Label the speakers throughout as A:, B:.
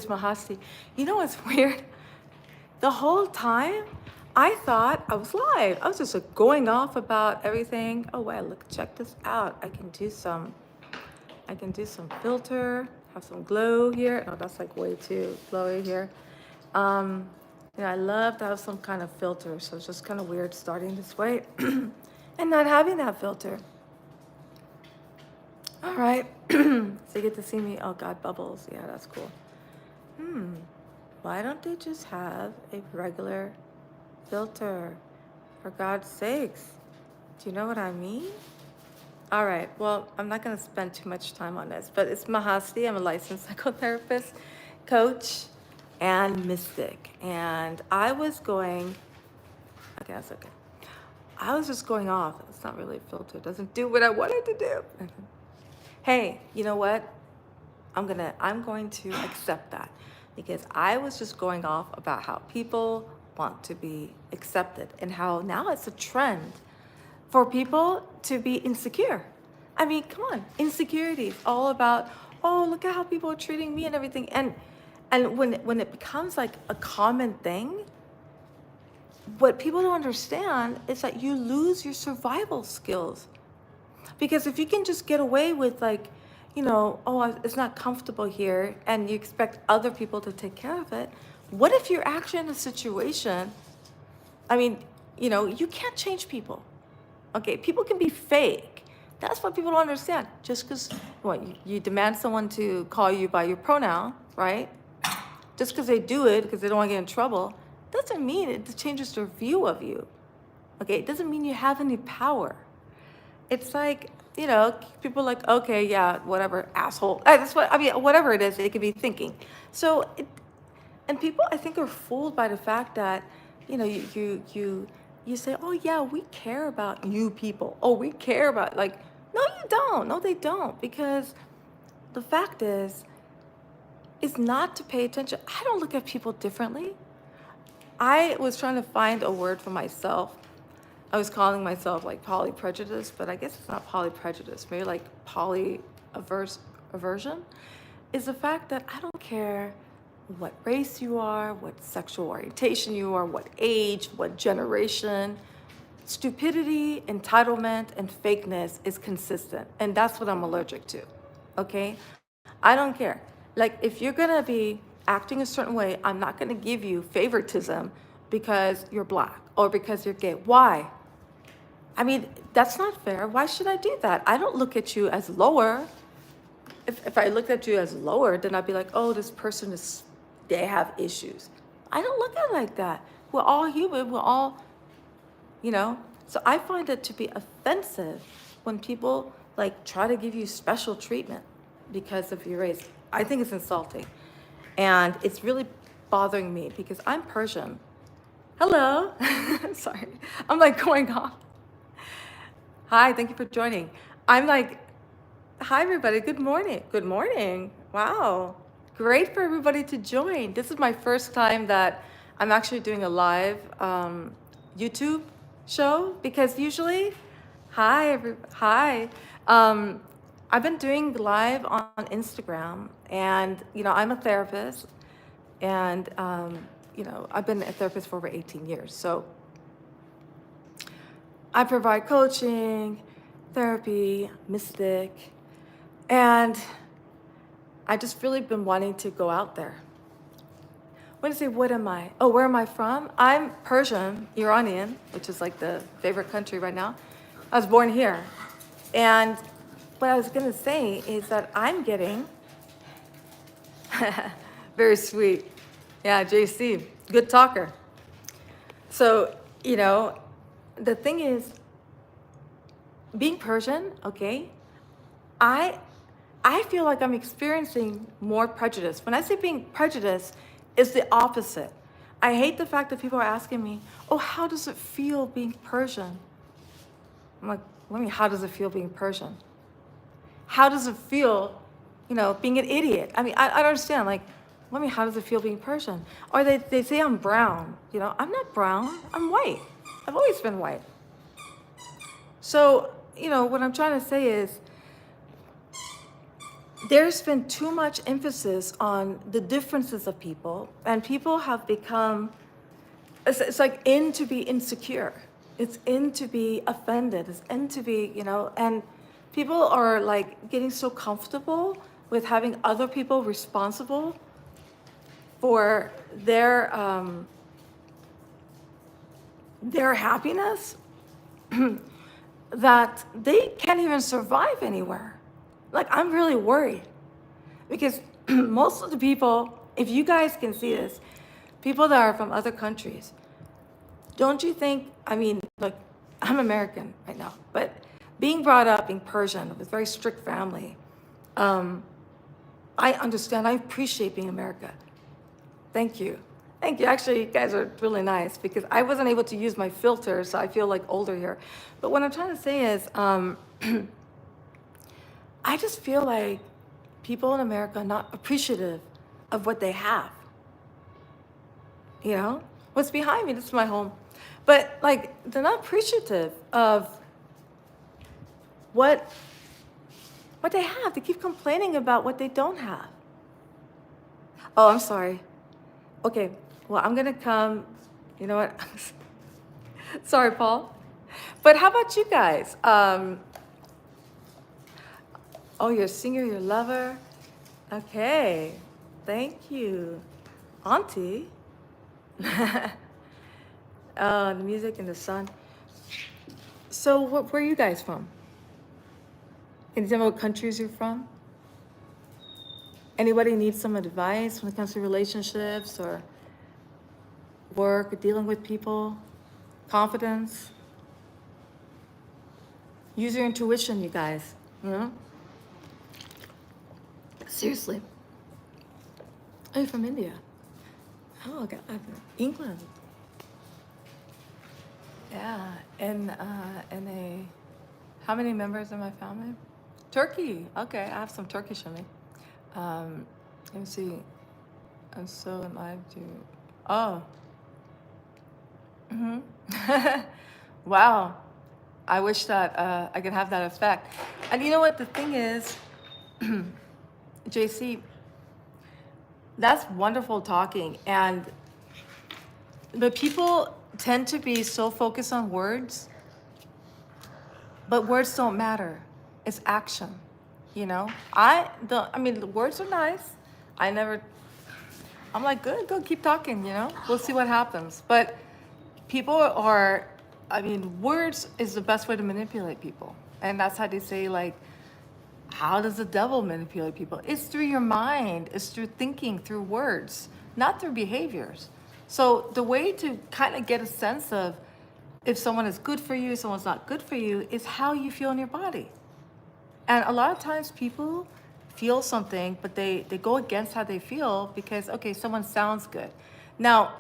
A: Mahastee. You know what's weird? The whole time, I thought I was live. I was just like, going off about everything. Oh wait, look, check this out. I can do some filter, have some glow here. No, that's like way too glowy here. Um, I love to have some kind of filter, so it's just kind of weird starting this way and not having that filter. All right, so you get to see me. Oh God, bubbles. Yeah, that's cool. Why don't they just have a regular filter? For God's sakes. Do you know what I mean? All right, well, I'm not going to spend too much time on this, but it's Mahastee. I'm a licensed psychotherapist, coach, and mystic. And I was going, okay, that's okay. I was just going off. It's not really a filter. It doesn't do what I wanted to do. Hey, you know what? I'm going to accept that because I was just going off about how people want to be accepted and how now it's a trend for people to be insecure. I mean, come on, insecurity is all about, oh, look at how people are treating me and everything. And when it becomes like a common thing, what people don't understand is that you lose your survival skills. Because if you can just get away with like, oh, it's not comfortable here, and you expect other people to take care of it, what if you're actually in a situation, I mean, you can't change people. Okay, people can be fake. That's what people don't understand. Just because, you demand someone to call you by your pronoun, right? Just because they do it because they don't want to get in trouble, doesn't mean it changes their view of you. Okay, it doesn't mean you have any power. It's like, people are like, okay, yeah, whatever, asshole. That's what I mean. Whatever it is, they could be thinking. So, and people, I think, are fooled by the fact that, you say, oh yeah, we care about you people. Oh, we care about no, you don't. No, they don't, because the fact is not to pay attention. I don't look at people differently. I was trying to find a word for myself. I was calling myself like poly prejudice, but I guess it's not poly prejudice. Maybe like poly aversion is the fact that I don't care what race you are, what sexual orientation you are, what age, what generation. Stupidity, entitlement, and fakeness is consistent, and that's what I'm allergic to. Okay, I don't care. Like, if you're gonna be acting a certain way, I'm not gonna give you favoritism because you're black or because you're gay. Why? I mean, that's not fair. Why should I do that? I don't look at you as lower. If I looked at you as lower, then I'd be like, oh, this person they have issues. I don't look at it like that. We're all human. We're all, So I find it to be offensive when people like try to give you special treatment because of your race. I think it's insulting. And it's really bothering me because I'm Persian. Hello. Sorry. I'm like going off. Hi, thank you for joining. I'm like, hi everybody, good morning. Good morning. Wow. Great for everybody to join. This is my first time that I'm actually doing a live YouTube show, because usually, hi. I've been doing live on Instagram, and I'm a therapist, and I've been a therapist for over 18 years. So I provide coaching, therapy, mystic, and I just really been wanting to go out there. When I say, what am I? Oh, where am I from? I'm Persian, Iranian, which is like the favorite country right now. I was born here. And what I was gonna say is that I'm getting, very sweet. Yeah, JC, good talker. So, the thing is, being Persian, okay, I feel like I'm experiencing more prejudice. When I say being prejudiced, it's the opposite. I hate the fact that people are asking me, oh, how does it feel being Persian? I'm like, how does it feel being Persian? How does it feel, being an idiot? I mean, I don't understand. Like, how does it feel being Persian? Or they say I'm brown. I'm not brown. I'm white. I've always been white. So, what I'm trying to say is, there's been too much emphasis on the differences of people, and people have become, it's like in to be insecure. It's in to be offended. It's in to be, and people are like getting so comfortable with having other people responsible for their happiness that they can't even survive anywhere. Like, I'm really worried because most of the people, if you guys can see this, people that are from other countries, don't you think, look, I'm American right now, but being brought up in Persian with a very strict family, I understand, I appreciate being America. Thank you. Thank you. Actually, you guys are really nice because I wasn't able to use my filter, so I feel like older here. But what I'm trying to say is, I just feel like people in America are not appreciative of what they have. What's behind me, this is my home. But like, they're not appreciative of what they have. They keep complaining about what they don't have. Oh, I'm sorry. Okay, well, I'm gonna come, you know what? Sorry, Paul. But how about you guys? Oh, you're a singer, you're a lover. Okay, thank you. Auntie. The music and the sun. So where are you guys from? Can you tell me what countries you're from? Anybody need some advice when it comes to relationships or work or dealing with people? Confidence? Use your intuition, you guys. Seriously. Oh, you're from India. Oh, God. England. Yeah. And how many members in my family? Turkey. Okay, I have some Turkish in me. Let me see. I'm so alive to. Oh. Wow. I wish that I could have that effect. And you know what? The thing is, JC, that's wonderful talking. But people tend to be so focused on words, but words don't matter. It's action. The words are nice. I'm like, good, go keep talking, we'll see what happens. But people are, words is the best way to manipulate people. And that's how they say, like, how does the devil manipulate people? It's through your mind, it's through thinking, through words, not through behaviors. So the way to kind of get a sense of if someone is good for you, someone's not good for you, is how you feel in your body. And a lot of times people feel something, but they go against how they feel because, okay, someone sounds good. Now,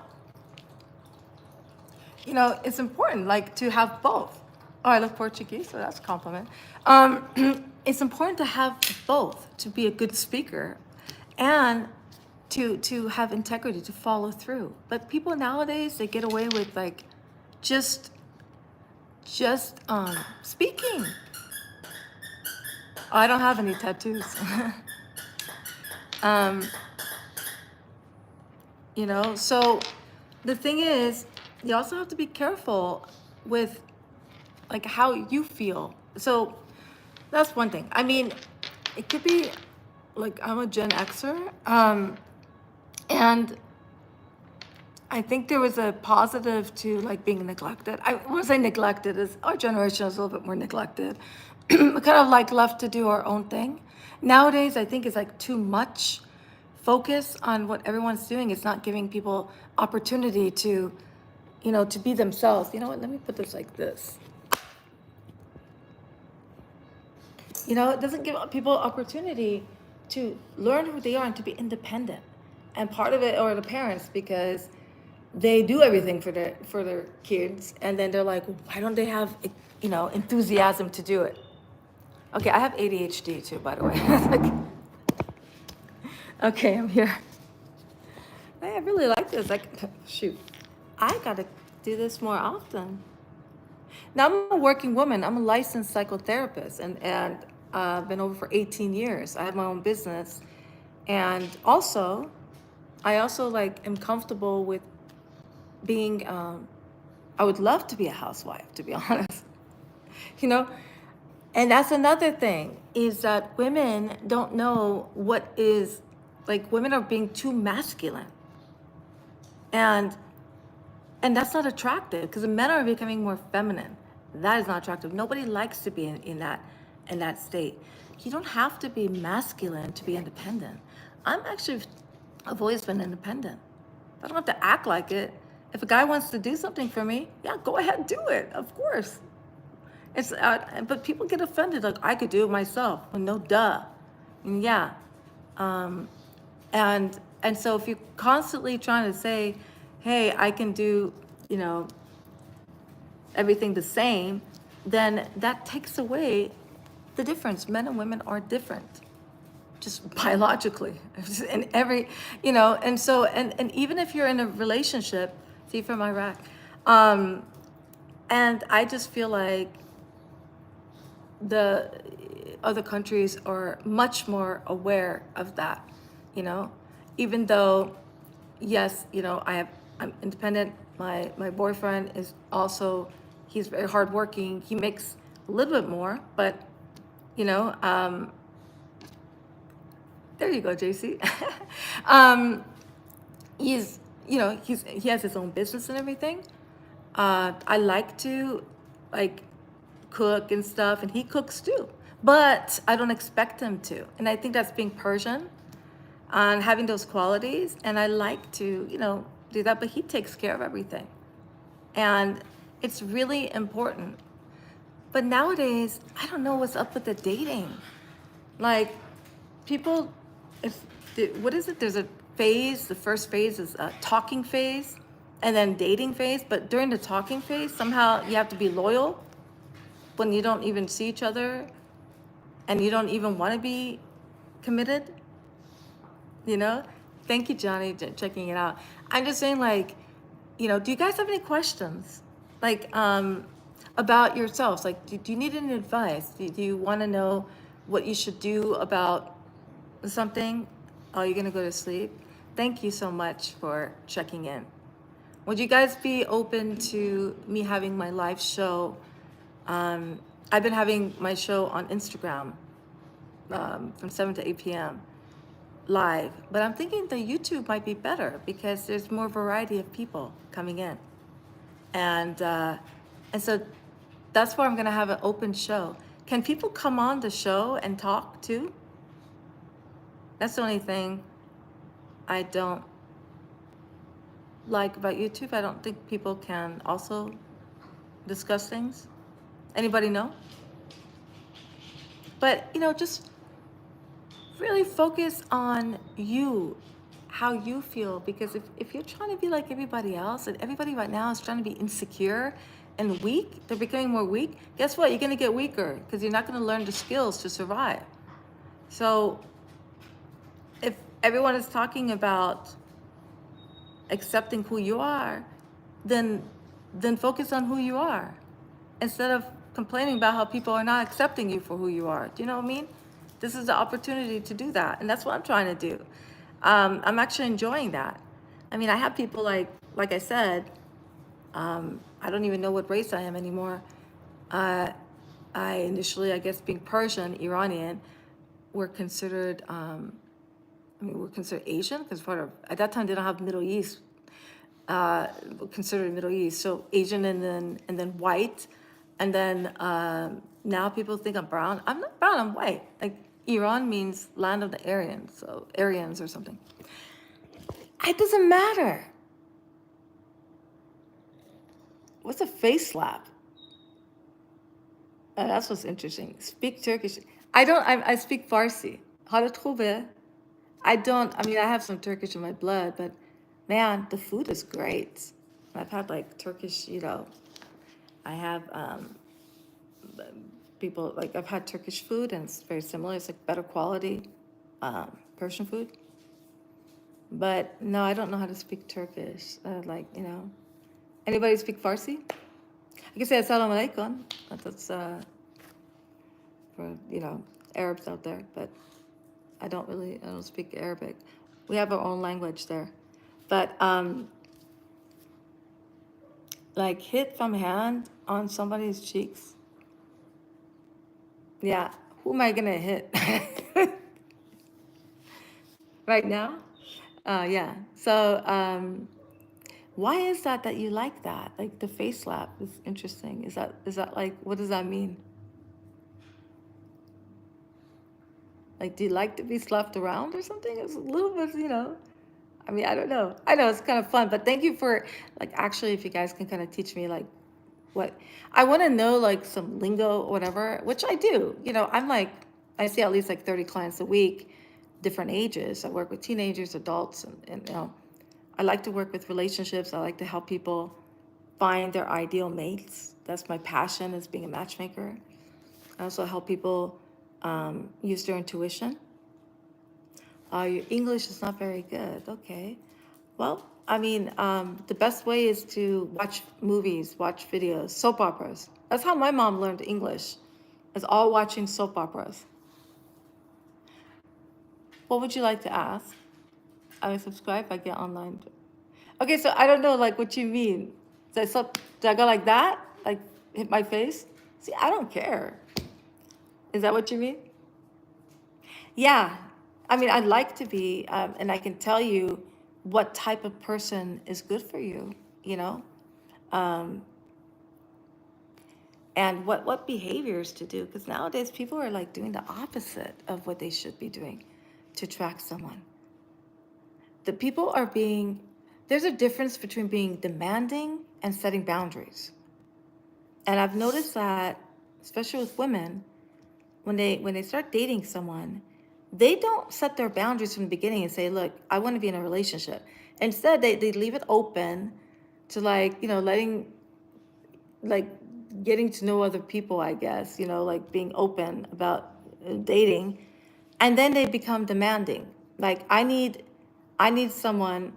A: it's important, like, to have both. Oh, I look Portuguese, so that's a compliment. It's important to have both, to be a good speaker and to have integrity, to follow through. But people nowadays, they get away with, like, just speaking. Oh, I don't have any tattoos. So the thing is, you also have to be careful with, like, how you feel. So that's one thing. It could be, like, I'm a Gen Xer, and I think there was a positive to, like, being neglected. I wouldn't say neglected, is our generation is a little bit more neglected. We're kind of, like, left to do our own thing. Nowadays, I think it's, like, too much focus on what everyone's doing. It's not giving people opportunity to, to be themselves. You know what? Let me put this like this. It doesn't give people opportunity to learn who they are and to be independent. And part of it are the parents, because they do everything for their kids, and then they're like, why don't they have enthusiasm to do it? Okay, I have ADHD too, by the way. Okay, I'm here. Hey, I really like this. Like, shoot, I gotta do this more often. Now, I'm a working woman. I'm a licensed psychotherapist, and been over for 18 years. I have my own business. And also, I also like am comfortable with being, I would love to be a housewife, to be honest. You know, and that's another thing is that women don't know what is, like, women are being too masculine. And that's not attractive because the men are becoming more feminine. That is not attractive. Nobody likes to be in that state. You don't have to be masculine to be independent. I've always been independent. I don't have to act like it. If a guy wants to do something for me, yeah, go ahead and do it. Of course. But people get offended, like I could do it myself. Well, no, duh. And yeah, um, and so if you're constantly trying to say, hey, I can do, you know, everything the same, then that takes away the difference. Men and women are different, just biologically, and and so and even if you're in a relationship, see from Iraq, um, and I just feel like the other countries are much more aware of that, you know, even though, yes, I'm independent. My boyfriend is also, he's very hardworking. He makes a little bit more, but you know, there you go, JC. um, he has his own business and everything. I like to like cook and stuff, and he cooks too. But I don't expect him to, and I think that's being Persian and having those qualities. And I like to, do that. But he takes care of everything, and it's really important. But nowadays, I don't know what's up with the dating. Like, people, if what is it? There's a phase. The first phase is a talking phase, and then dating phase. But during the talking phase, somehow you have to be loyal when you don't even see each other, and you don't even want to be committed. You know. Thank you, Johnny, checking it out. I'm just saying, like, do you guys have any questions, like, about yourselves? Like, do you need any advice? Do you want to know what you should do about something? Oh, you're gonna go to sleep? Thank you so much for checking in. Would you guys be open to me having my live show? I've been having my show on Instagram from 7 to 8 p.m. live, but I'm thinking the YouTube might be better because there's more variety of people coming in. And so that's why I'm gonna have an open show. Can people come on the show and talk too? That's the only thing I don't like about YouTube. I don't think people can also discuss things. Anybody know? But just really focus on you, how you feel, because if you're trying to be like everybody else, and everybody right now is trying to be insecure and weak, they're becoming more weak, guess what? You're going to get weaker because you're not going to learn the skills to survive. So if everyone is talking about accepting who you are, then focus on who you are instead of complaining about how people are not accepting you for who you are. Do you know what I mean? This is the opportunity to do that, and that's what I'm trying to do. I'm actually enjoying that. I mean, I have people like I said, I don't even know what race I am anymore. I initially, I guess, being Persian, Iranian, were considered, we're considered Asian because at that time they don't have Middle East, considered Middle East. So Asian and then white, and then now people think I'm brown. I'm not brown. I'm white. Like, Iran means land of the Aryans, so Aryans or something. It doesn't matter. What's a face slap? That's what's interesting. Speak Turkish. I don't. I speak Farsi. Halat khube. I have some Turkish in my blood, but man, the food is great. I've had like Turkish, I have people, like, I've had Turkish food and it's very similar. It's like better quality Persian food. But no, I don't know how to speak Turkish. Anybody speak Farsi? I can say Assalamu alaikum. That's for, Arabs out there, but I don't speak Arabic. We have our own language there. But like hit from hand on somebody's cheeks. Yeah, who am I gonna hit right now? Yeah. So why is that you like that? Like the face slap is interesting. Is that like, what does that mean? Like, do you like to be slapped around or something? It's a little bit, I mean, I don't know. I know it's kind of fun, but thank you for, like, actually, if you guys can kind of teach me, like, what I want to know, like some lingo or whatever, which I do. I'm like, I see at least like 30 clients a week, different ages. I work with teenagers, adults, and I like to work with relationships. I like to help people find their ideal mates. That's my passion, is being a matchmaker. I also help people use their intuition. Your English is not very good. Okay. Well, I mean, the best way is to watch movies, watch videos, soap operas. That's how my mom learned English, is all watching soap operas. What would you like to ask? I would subscribe if I get online. Okay, so I don't know, like, what you mean. Did I go like that? Like, hit my face? See, I don't care. Is that what you mean? Yeah. I mean, I'd like to be, and I can tell you what type of person is good for you, you know? Um, and what behaviors to do, because nowadays people are like doing the opposite of what they should be doing to attract someone. The people are being, there's a difference between being demanding and setting boundaries. And I've noticed that, especially with women, when they start dating someone, they don't set their boundaries from the beginning and say, look, I want to be in a relationship. Instead, they leave it open to, like, letting, like, getting to know other people, I guess, like being open about dating. And then they become demanding. Like, I need someone,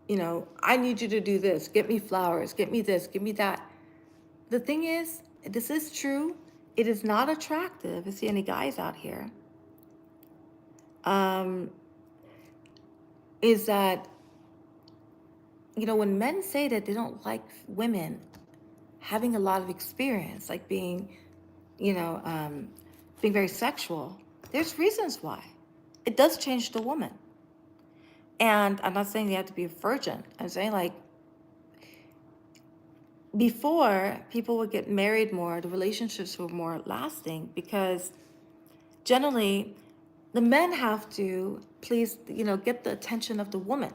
A: I need you to do this, get me flowers, get me this, get me that. The thing is, this is true. It is not attractive. I see any guys out here. Is that, when men say that they don't like women having a lot of experience, like being, being very sexual, there's reasons why. It does change the woman. And I'm not saying you have to be a virgin. I'm saying, like, before, people would get married more, the relationships were more lasting, because generally the men have to please, get the attention of the woman.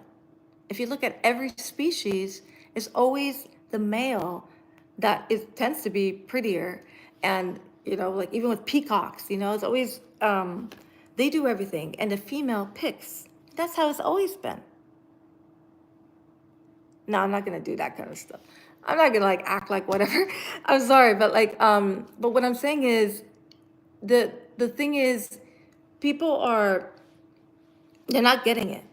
A: If you look at every species, it's always the male that tends to be prettier. And, like even with peacocks, it's always, they do everything and the female picks. That's how it's always been. No, I'm not gonna do that kind of stuff. I'm not gonna like act like whatever. I'm sorry, but like, but what I'm saying is, the thing is, people they're not getting it,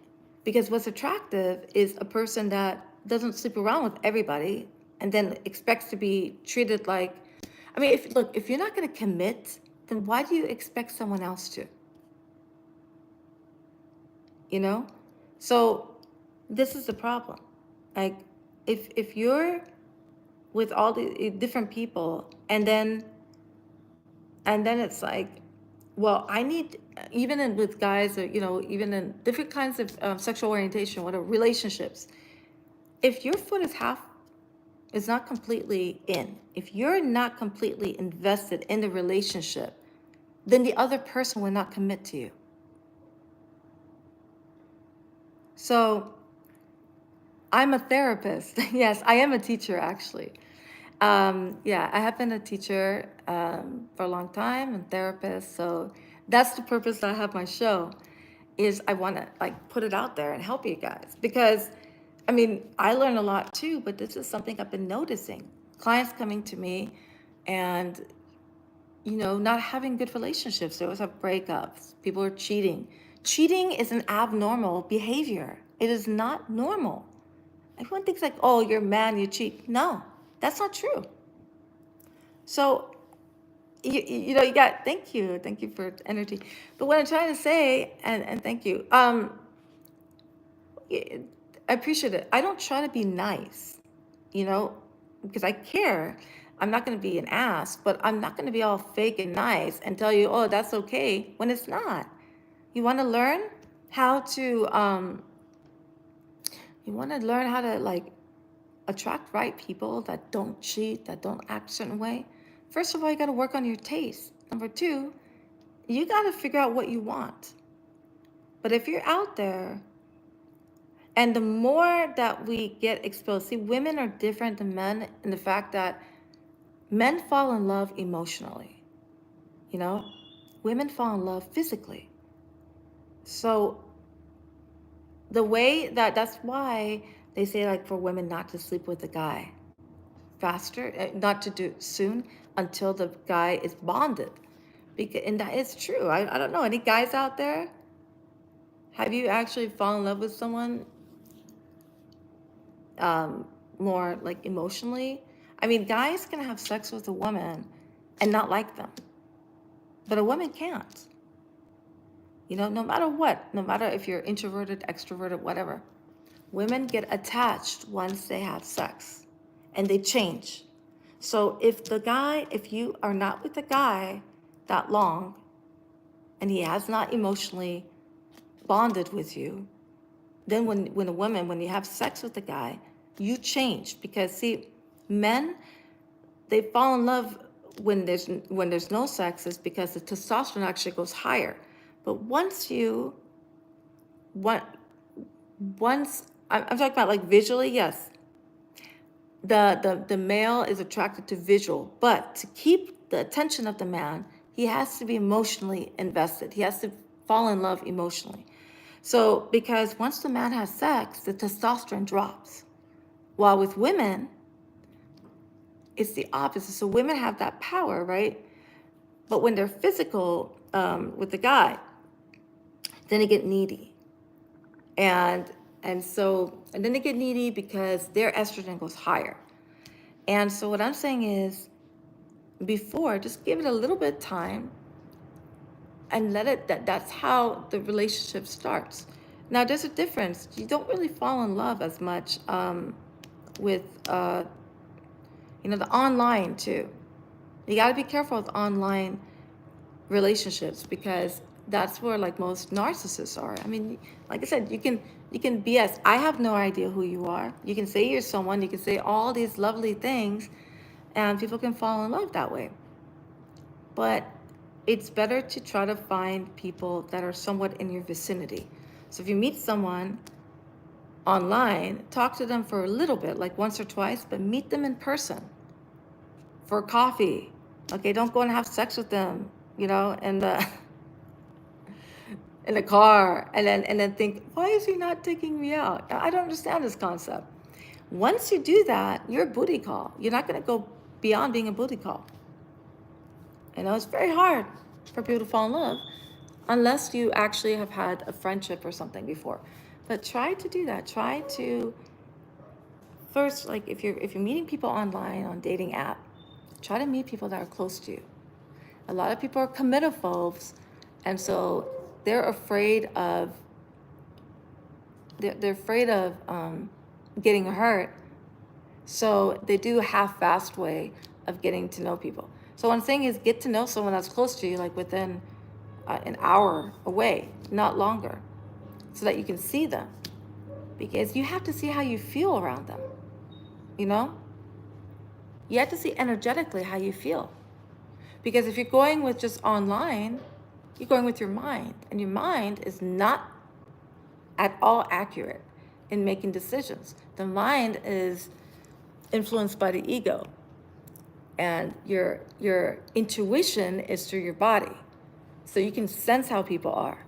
A: because what's attractive is a person that doesn't sleep around with everybody and then expects to be treated like, I mean, if you're not gonna commit, then why do you expect someone else to? So this is the problem. Like, if you're with all the different people, and then it's like, well, I need, with guys, or even in different kinds of sexual orientation, whatever, relationships, if your foot is not completely in, if you're not completely invested in the relationship, then the other person will not commit to you. So I'm a therapist. Yes, I am a teacher, actually. Yeah, I have been a teacher for a long time, and therapist. So that's the purpose I have my show, is I want to like put it out there and help you guys, because I mean, I learn a lot too, but this is something I've been noticing. Clients coming to me and, not having good relationships. They always have breakups. People are cheating. Cheating is an abnormal behavior. It is not normal. Everyone thinks like, oh, you're a man, you cheat. No, that's not true. So you know, you got, thank you for energy. But what I'm trying to say, and thank you, I appreciate it. I don't try to be nice, you know, because I care. I'm not going to be an ass, but I'm not going to be all fake and nice and tell you, oh, that's okay, when it's not. You want to learn how to, you want to learn how to like attract right people that don't cheat, that don't act a certain way. First of all, you got to work on your taste. Number two, you got to figure out what you want. But if you're out there, and the more that we get exposed, see, women are different than men in the fact that men fall in love emotionally, you know? Women fall in love physically. So the way that's why they say like for women not to sleep with a guy faster, not to do it soon until the guy is bonded. Because, and that is true. I don't know, any guys out there? Have you actually fallen in love with someone um, more like emotionally? I mean, guys can have sex with a woman and not like them, but a woman can't. You know, no matter what, no matter if you're introverted, extroverted, whatever, women get attached once they have sex and they change. So if you are not with the guy that long and he has not emotionally bonded with you, then when you have sex with the guy, you change because see, men, they fall in love when there's no sex is because the testosterone actually goes higher. But what once I'm talking about like visually, yes, the male is attracted to visual, but to keep the attention of the man, he has to be emotionally invested. He has to fall in love emotionally. So because once the man has sex, the testosterone drops. While with women, it's the opposite. So women have that power, right? But when they're physical with the guy, then they get needy, and and then they get needy because their estrogen goes higher. And so what I'm saying is, before, just give it a little bit of time and let it. That's how the relationship starts. Now, there's a difference. You don't really fall in love as much with the online too. You got to be careful with online relationships because that's where like most narcissists are. I mean, like I said, you can BS. I have no idea who you are. You can say you're someone, you can say all these lovely things, and people can fall in love that way. But it's better to try to find people that are somewhat in your vicinity. So if you meet someone online, talk to them for a little bit, like once or twice, but meet them in person for coffee. Okay, don't go and have sex with them, and in the car and then think, why is he not taking me out? I don't understand this concept. Once you do that, you're a booty call. You're not going to go beyond being a booty call. It's very hard for people to fall in love unless you actually have had a friendship or something before. But try to do that. Try to first, like if you're meeting people online on dating app, try to meet people that are close to you. A lot of people are committophobes, and so they're afraid of getting hurt. So they do a half-assed way of getting to know people. So what I'm saying is, get to know someone that's close to you, like within an hour away, not longer, so that you can see them. Because you have to see how you feel around them. You know, you have to see energetically how you feel. Because if you're going with just online, you're going with your mind, and your mind is not at all accurate in making decisions. The mind is influenced by the ego, and your intuition is through your body, so you can sense how people are.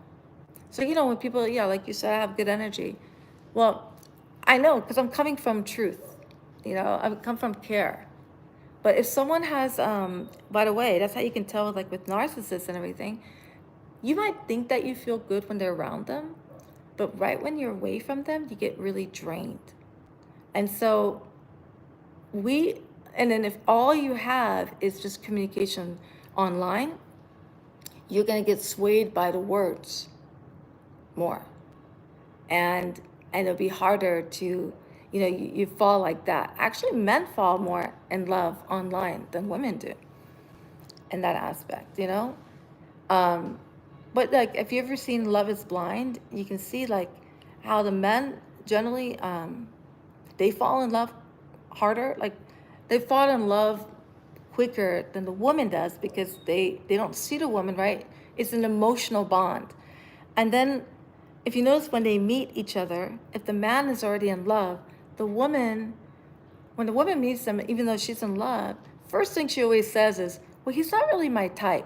A: So when people, yeah, like you said, I have good energy. Well, I know because I'm coming from truth. I come from care. But if someone has, by the way, that's how you can tell, like with narcissists and everything, you might think that you feel good when they're around them, but right when you're away from them, you get really drained. And so and then if all you have is just communication online, you're going to get swayed by the words more. And it'll be harder to, you fall like that. Actually, men fall more in love online than women do in that aspect. Um, but like, if you ever seen Love is Blind, you can see like how the men generally, they fall in love harder. Like they fall in love quicker than the woman does because they don't see the woman, right? It's an emotional bond. And then if you notice when they meet each other, if the man is already in love, the woman, when the woman meets him, even though she's in love, first thing she always says is, well, he's not really my type.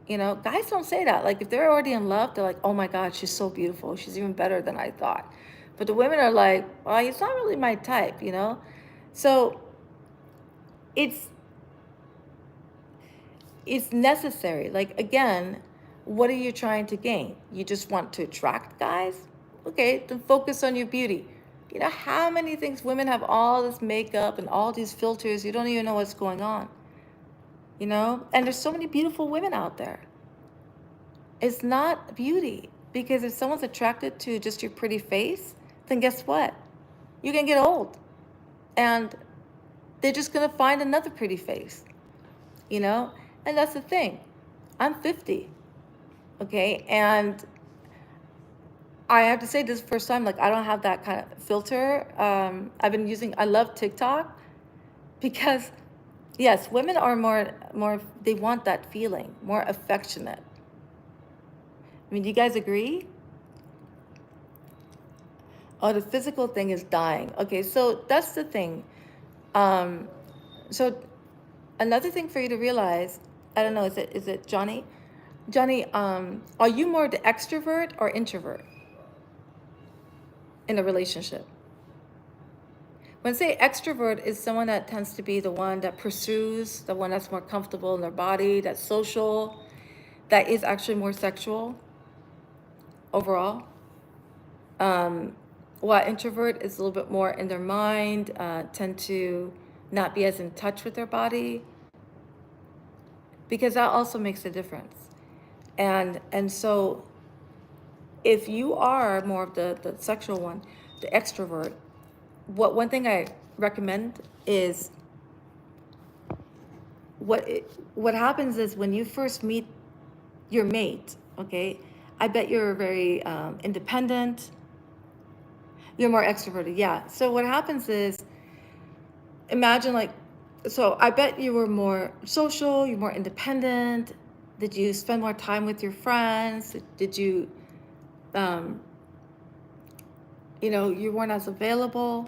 A: Guys don't say that. Like if they're already in love, they're like, oh my God, she's so beautiful. She's even better than I thought. But the women are like, well, he's not really my type. So it's it's necessary. Like again, what are you trying to gain? You just want to attract guys? Okay, then focus on your beauty. You know how many things women have all this makeup and all these filters, you don't even know what's going on. And there's so many beautiful women out there. It's not beauty, because if someone's attracted to just your pretty face, then guess what? You can get old and they're just going to find another pretty face, you know? And that's the thing. I'm 50, okay? And I have to say this first time, like I don't have that kind of filter. I love TikTok because yes, women are more, they want that feeling, more affectionate. I mean, do you guys agree? Oh, the physical thing is dying. Okay, so that's the thing. So another thing for you to realize, I don't know, is it Johnny? Johnny, are you more the extrovert or introvert in a relationship? When I say extrovert is someone that tends to be the one that pursues, the one that's more comfortable in their body, that's social, that is actually more sexual overall. While introvert is a little bit more in their mind, tend to not be as in touch with their body, because that also makes a difference. And so if you are more of the sexual one, the extrovert, one thing I recommend is what happens is when you first meet your mate, okay, I bet you're very independent. You're more extroverted, yeah. So what happens is, imagine like, so I bet you were more social, you're more independent. Did you spend more time with your friends? Did you, you weren't as available?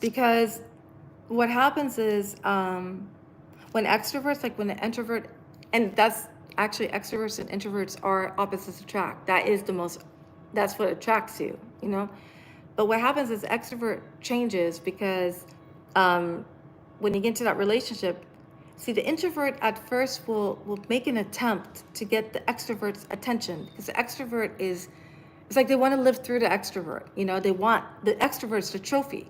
A: Because what happens is when extroverts, like when an introvert, and that's actually extroverts and introverts are opposites attract. That's what attracts you. But what happens is extrovert changes because when you get into that relationship, see, the introvert at first will make an attempt to get the extrovert's attention, because the extrovert it's like they want to live through the extrovert. They want the extrovert's the trophy.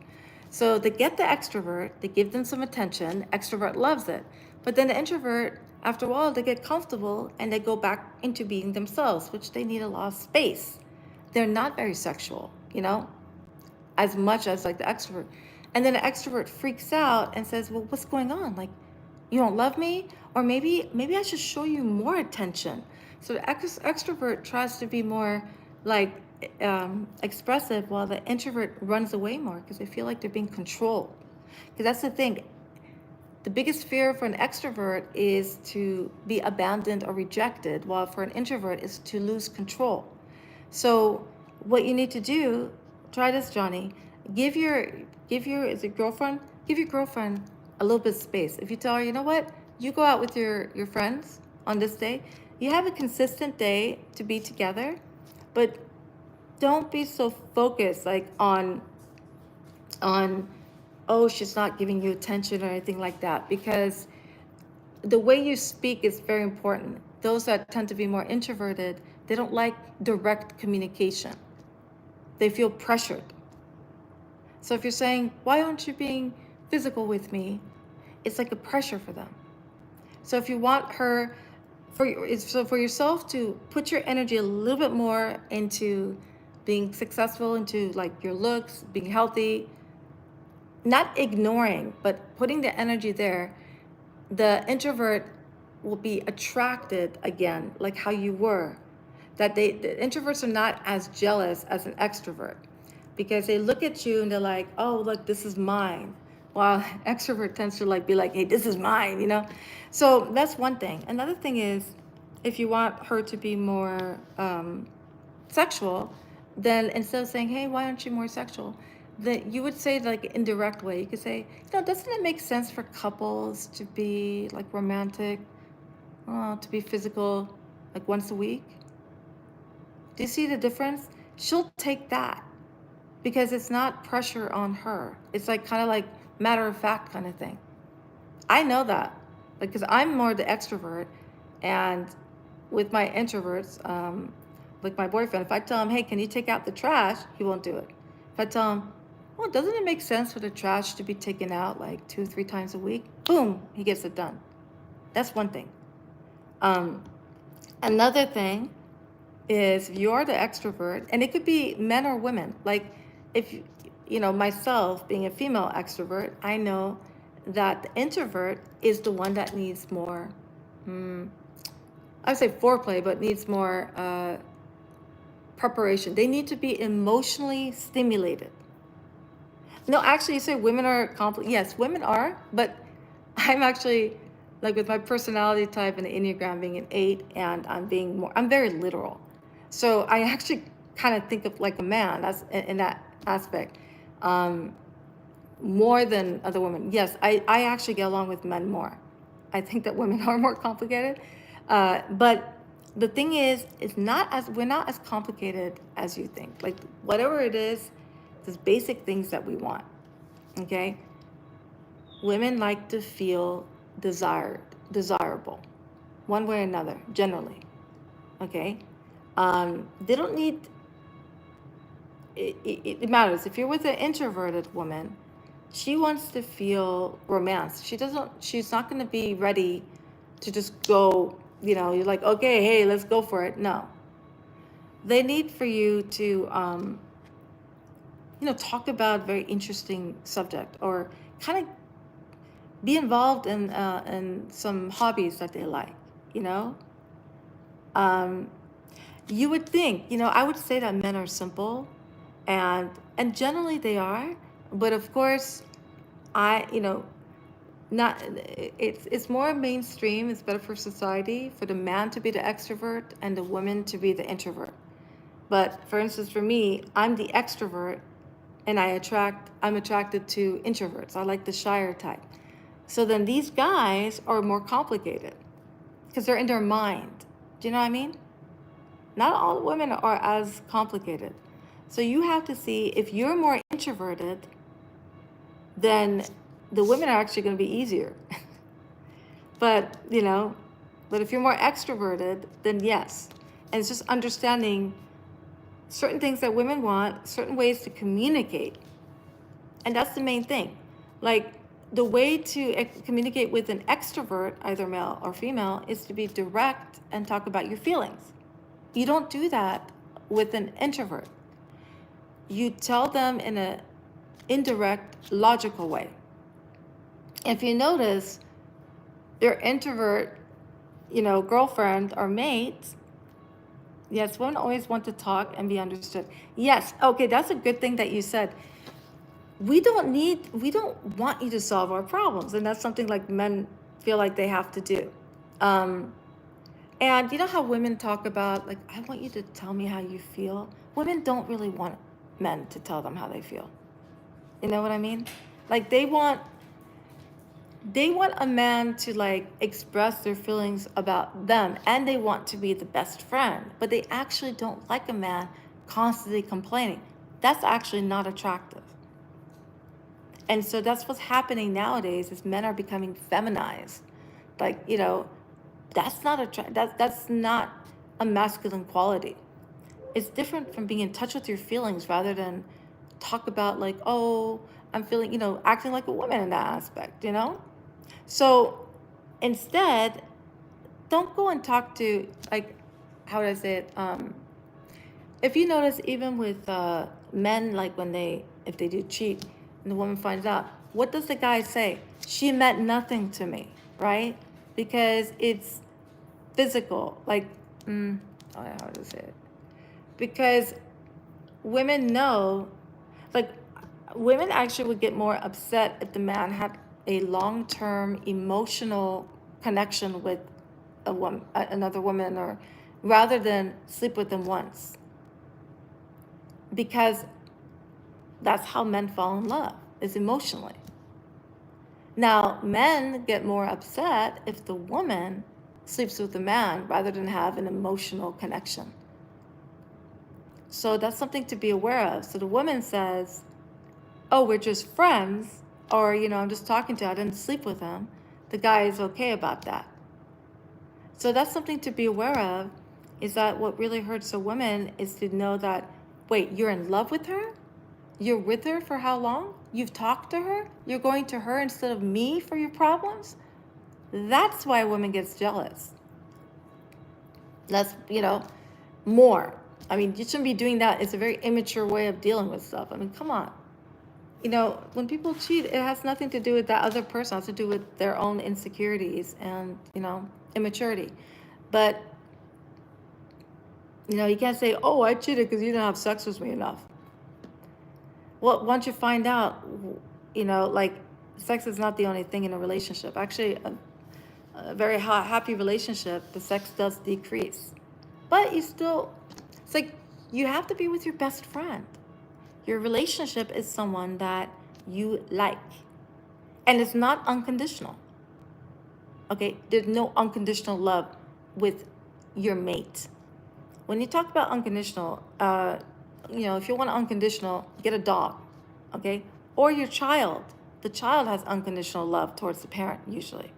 A: So they get the extrovert, they give them some attention, extrovert loves it. But then the introvert, after a while, they get comfortable and they go back into being themselves, which they need a lot of space. They're not very sexual, as much as like the extrovert. And then the extrovert freaks out and says, well, what's going on? Like, you don't love me? Or maybe I should show you more attention. So the extrovert tries to be more like expressive, while the introvert runs away more because they feel like they're being controlled. Because that's the thing. The biggest fear for an extrovert is to be abandoned or rejected, while for an introvert is to lose control. So what you need to do, try this, Johnny. Give your is it girlfriend? Give your girlfriend a little bit of space. If you tell her, you know what, you go out with your friends on this day, you have a consistent day to be together, but don't be so focused like on oh, she's not giving you attention or anything like that, because the way you speak is very important. Those that tend to be more introverted, they don't like direct communication. They feel pressured. So if you're saying, why aren't you being physical with me? It's like a pressure for them. So if you want her, for yourself to put your energy a little bit more into being successful, into like your looks, being healthy, not ignoring, but putting the energy there, the introvert will be attracted again, like how you were. That the introverts are not as jealous as an extrovert because they look at you and they're like, oh, look, this is mine. While extrovert tends to like be like, hey, this is mine, you know? So that's one thing. Another thing is, if you want her to be more sexual, then instead of saying, hey, why aren't you more sexual? That you would say like indirect way. You could say, doesn't it make sense for couples to be like romantic, to be physical like once a week? Do you see the difference? She'll take that because it's not pressure on her. It's like kind of like matter of fact kind of thing. I know that, like, because I'm more the extrovert, and with my introverts, like my boyfriend, if I tell him, hey, can you take out the trash? He won't do it. If I tell him, well, doesn't it make sense for the trash to be taken out like 2, 3 times a week? Boom, he gets it done. That's one thing. Another thing is you're the extrovert, and it could be men or women. Like if myself being a female extrovert, I know that the introvert is the one that needs more, I would say foreplay, but needs more preparation. They need to be emotionally stimulated. No, actually, you say women are complicated. Yes, women are, but I'm actually, like with my personality type and the Enneagram being an 8, and I'm very literal. So I actually kind of think of like a man, that's in that aspect, more than other women. Yes, I actually get along with men more. I think that women are more complicated. But the thing is, we're not as complicated as you think. Like whatever it is, there's basic things that we want. Okay? Women like to feel desirable, one way or another, generally. Okay? They don't need, it matters. If you're with an introverted woman, she wants to feel romance. She's not going to be ready to just go, you're like, okay, hey, let's go for it. No. They need for you to, talk about a very interesting subject, or kind of be involved in some hobbies that they like, you know? You would think, I would say that men are simple, and generally they are, but of course, not it's more mainstream. It's better for society for the man to be the extrovert and the woman to be the introvert. But for instance, for me, I'm the extrovert, and I'm attracted to introverts. I like the shyer type. So then these guys are more complicated because they're in their mind. Do you know what I mean? Not all women are as complicated. So you have to see, if you're more introverted, then the women are actually going to be easier. But if you're more extroverted, then yes. And it's just understanding certain things that women want, certain ways to communicate. And that's the main thing. Like, the way to communicate with an extrovert, either male or female, is to be direct and talk about your feelings. You don't do that with an introvert. You tell them in an indirect, logical way. If you notice, your introvert, girlfriend or mate, yes, women always want to talk and be understood. Yes, okay, that's a good thing that you said. We don't want you to solve our problems, and that's something like men feel like they have to do. And you know how women talk about, like, I want you to tell me how you feel? Women don't really want men to tell them how they feel. You know what I mean? Like, they want a man to like express their feelings about them, and they want to be the best friend, but they actually don't like a man constantly complaining. That's actually not attractive. And so that's what's happening nowadays, is men are becoming feminized. Like, that's not a masculine quality. It's different from being in touch with your feelings rather than talk about like, oh, I'm feeling, acting like a woman in that aspect, So Instead, don't go and talk to, like, how would I say it? If you notice, even with men, like when if they do cheat and the woman finds out, what does the guy say? She meant nothing to me, right? Because it's physical, like, I don't know how to say it. Because women know, like, women actually would get more upset if the man had a long-term emotional connection with a woman, another woman, or rather than sleep with them once, because that's how men fall in love, is emotionally. Now, men get more upset if the woman sleeps with the man rather than have an emotional connection. So that's something to be aware of. So the woman says, oh, we're just friends, or, I'm just talking to him, I didn't sleep with him. The guy is okay about that. So that's something to be aware of, is that what really hurts a woman is to know that, wait, you're in love with her? You're with her for how long? You've talked to her? You're going to her instead of me for your problems? That's why a woman gets jealous. That's, more. I mean, you shouldn't be doing that. It's a very immature way of dealing with stuff. I mean, come on. When people cheat, it has nothing to do with that other person. It has to do with their own insecurities and, immaturity. But, you can't say, oh, I cheated because you didn't have sex with me enough. Well, once you find out, like, sex is not the only thing in a relationship. Actually, a very happy relationship, the sex does decrease. But it's like you have to be with your best friend. Your relationship is someone that you like. And it's not unconditional. Okay? There's no unconditional love with your mate. When you talk about unconditional, if you want unconditional, get a dog. Okay? Or your child. The child has unconditional love towards the parent, usually.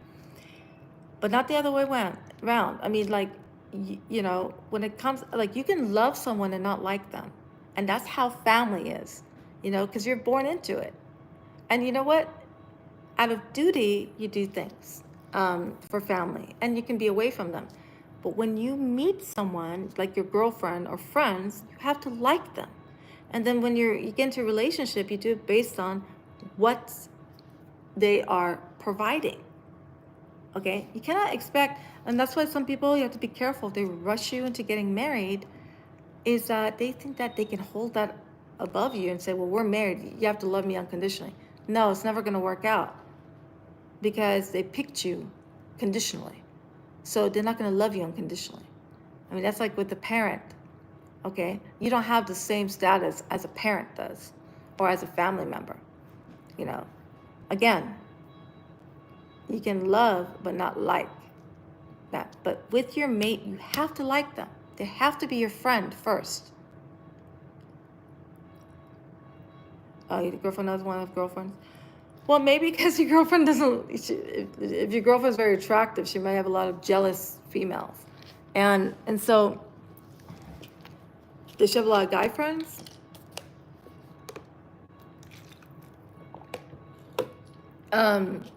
A: But not the other way around. I mean, like, when it comes, like, you can love someone and not like them. And that's how family is, because you're born into it. And you know what? Out of duty, you do things for family, and you can be away from them. But when you meet someone, like your girlfriend or friends, you have to like them. And then when you get into a relationship, you do it based on what they are providing. Okay? You cannot expect, and that's why some people, you have to be careful, if they rush you into getting married, is that they think that they can hold that above you and say, well, we're married, you have to love me unconditionally. No, it's never going to work out, because they picked you conditionally. So they're not going to love you unconditionally. I mean, that's like with the parent, okay? You don't have the same status as a parent does, or as a family member, Again, you can love but not like that. But with your mate, you have to like them. They have to be your friend first. Oh, your girlfriend doesn't want to have girlfriends? Well, maybe because your girlfriend doesn't, if your girlfriend's very attractive, she might have a lot of jealous females. And so, does she have a lot of guy friends? And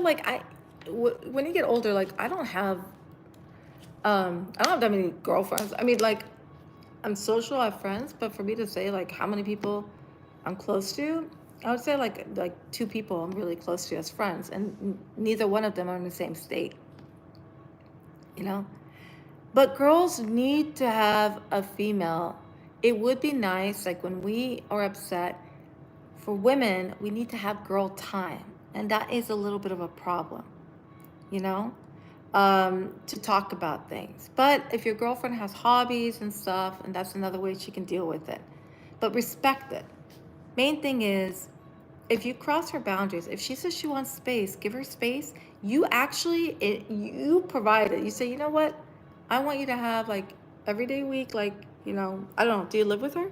A: like, when you get older, like, I don't have that many girlfriends. I mean, like, I'm social, I have friends, but for me to say, like, how many people I'm close to, I would say like 2 people I'm really close to as friends, and neither one of them are in the same state, But girls need to have a female. It would be nice, like, when we are upset, for women, we need to have girl time. And that is a little bit of a problem, to talk about things. But if your girlfriend has hobbies and stuff, and that's another way she can deal with it. But respect it. Main thing is, if you cross her boundaries, if she says she wants space, give her space. You you provide it. You say, you know what? I want you to have, like, every day week, like, I don't know. Do you live with her?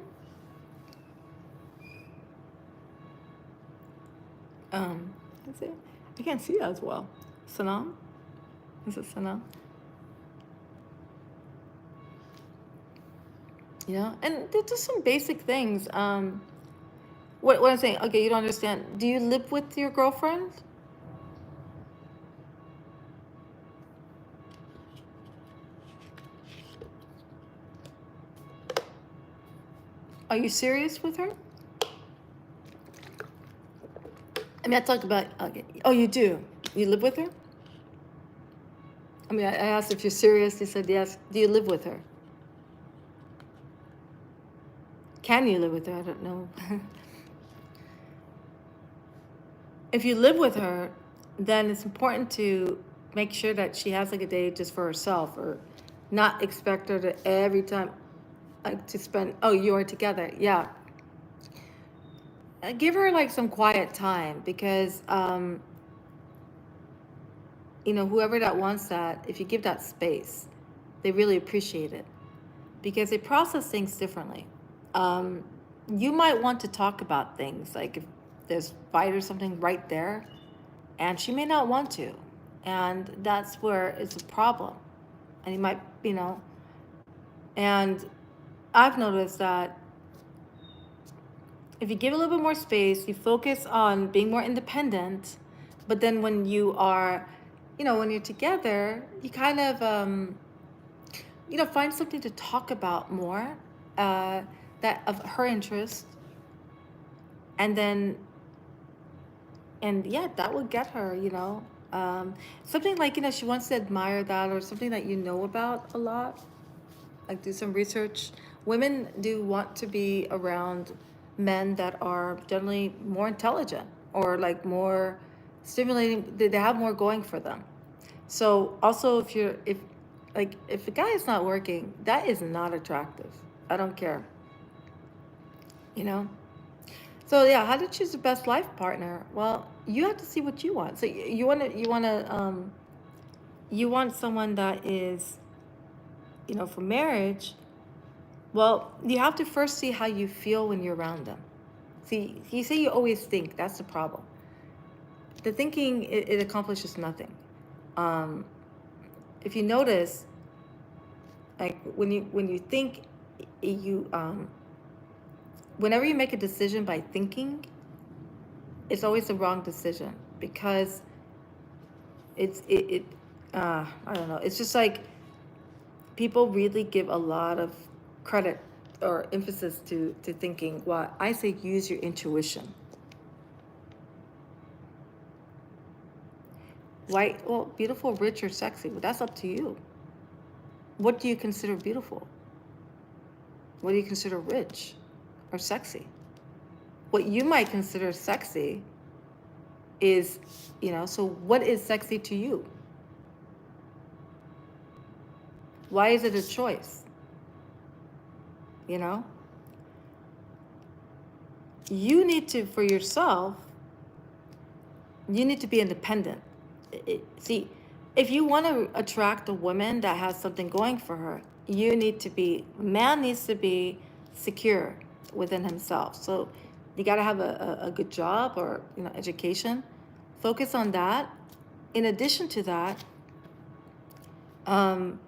A: Let's see. I can't see that as well. Sanam? Is it Sanam? And there's just some basic things. What I'm saying, okay, you don't understand. Do you live with your girlfriend? Are you serious with her? I mean, I talk about, okay. Oh, you do? You live with her? I mean, I asked if you're serious. You said yes. Do you live with her? Can you live with her? I don't know. If you live with her, then it's important to make sure that she has like a day just for herself, or not expect her to every time like to spend, oh, you are together. Yeah. Give her like some quiet time, because whoever that wants that, if you give that space, they really appreciate it, because they process things differently. Um, you might want to talk about things, like if there's fight or something right there, and she may not want to, and that's where it's a problem. And you might, and I've noticed that if you give a little bit more space, you focus on being more independent, but then when you are, when you're together, you kind of find something to talk about more, uh, that of her interest, and then, and yeah, that will get her, something like, she wants to admire that, or something that about a lot, like do some research. Women do want to be around men that are generally more intelligent, or like more stimulating. They have more going for them. So also, if a guy is not working, that is not attractive. I don't care, you know. So yeah, how to choose the best life partner? Well, you have to see what you want. So you want someone that is, for marriage. Well, you have to first see how you feel when you're around them. See, you say you always think. That's the problem. The thinking, it accomplishes nothing. Um, if you notice, like when you think, you whenever you make a decision by thinking, it's always the wrong decision, because I don't know. It's just like people really give a lot of credit or emphasis to thinking. Well, I say use your intuition. White, well, beautiful, rich, or sexy. Well, that's up to you. What do you consider beautiful? What do you consider rich or sexy? What you might consider sexy is, so what is sexy to you? Why is it a choice? You need to, for yourself, you need to be independent. See, if you want to attract a woman that has something going for her, man needs to be secure within himself. So you got to have a good job, or, education. Focus on that. In addition to that, um,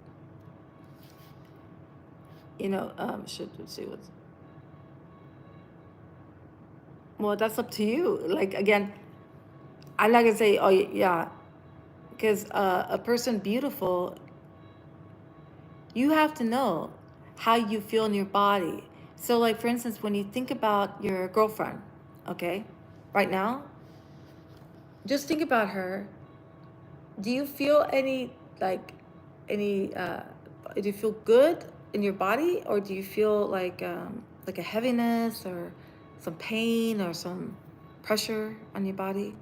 A: should see what's, well, that's up to you. Like, again, I'm not gonna say, oh yeah, because a person beautiful, you have to know how you feel in your body. So, like, for instance, when you think about your girlfriend, okay, right now, just think about her. Do you feel like, any, do you feel good in your body, or do you feel like a heaviness, or some pain, or some pressure on your body?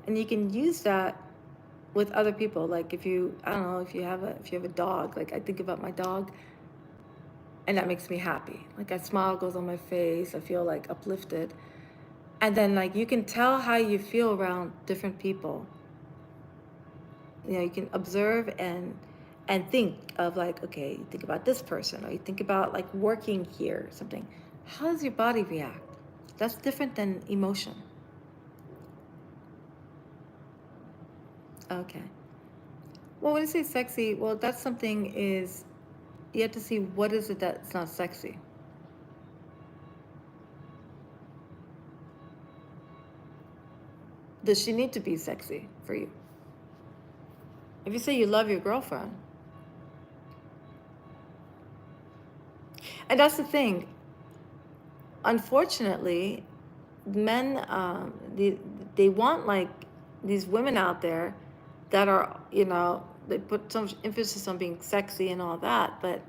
A: And you can use that with other people. Like, if you, I don't know, if you have a dog, like I think about my dog, and that makes me happy. Like, a smile goes on my face. I feel like uplifted. And then, like, you can tell how you feel around different people. You can observe and think of, like, okay, you think about this person, or you think about like working here or something. How does your body react? That's different than emotion. Okay. Well, when you say sexy, well, that's something is, you have to see what is it that's not sexy. Does she need to be sexy for you? If you say you love your girlfriend, And that's the thing. Unfortunately, men, they want like these women out there that are, they put some emphasis on being sexy and all that, but